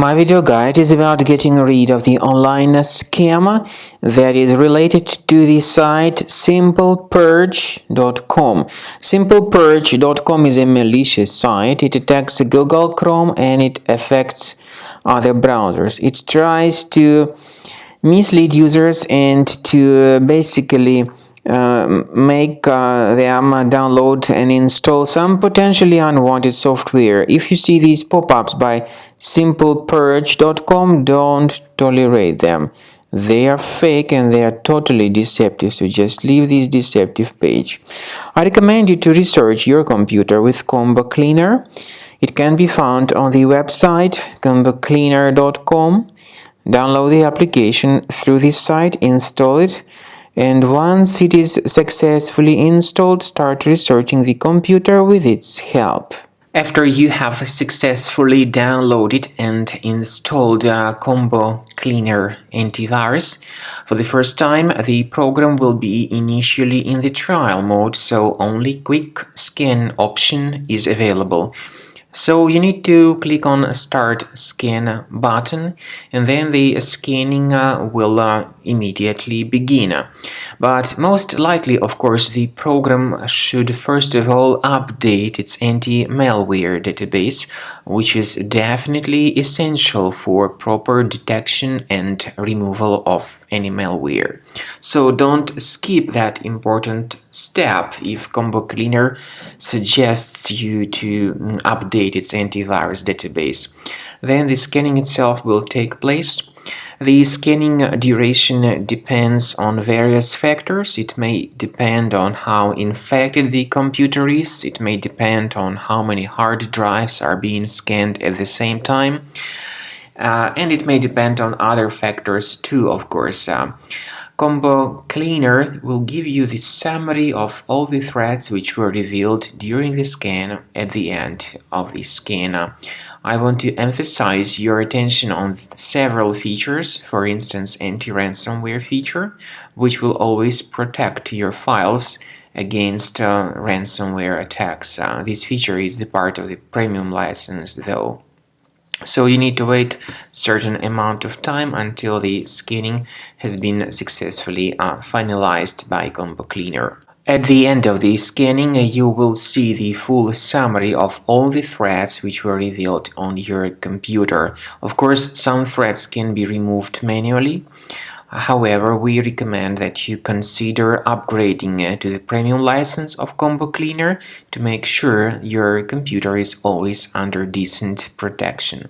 My video guide is about getting rid of the online scam that is related to the site simplepurge.com. Simplepurge.com is a malicious site. It attacks Google Chrome and it affects other browsers. It tries to mislead users and to basically make them download and install some potentially unwanted software. If you see these pop-ups by simplepurge.com, don't tolerate them. They are fake and they are totally deceptive, so just leave this deceptive page. I recommend you to research your computer with Combo Cleaner. It can be found on the website combocleaner.com. Download the application through this site, install it, and once it is successfully installed, start researching the computer with its help. After you have successfully downloaded and installed Combo Cleaner antivirus, for the first time the program will be initially in the trial mode, so only quick scan option is available. So you need to click on Start Scan button, and then the scanning will immediately begin. But most likely, of course, the program should first of all update its anti-malware database, which is definitely essential for proper detection and removal of any malware. So don't skip that important step if Combo Cleaner suggests you to update its antivirus database. Then the scanning itself will take place. The scanning duration depends on various factors. It may depend on how infected the computer is. It may depend on how many hard drives are being scanned at the same time. And it may depend on other factors too, of course. Combo Cleaner will give you the summary of all the threats which were revealed during the scan at the end of the scan. I want to emphasize your attention on several features, for instance anti-ransomware feature, which will always protect your files against ransomware attacks. This feature is the part of the premium license though. So you need to wait a certain amount of time until the scanning has been successfully finalized by Combo Cleaner. At the end of the scanning, you will see the full summary of all the threats which were revealed on your computer. Of course, some threats can be removed manually. However, we recommend that you consider upgrading to the premium license of Combo Cleaner to make sure your computer is always under decent protection.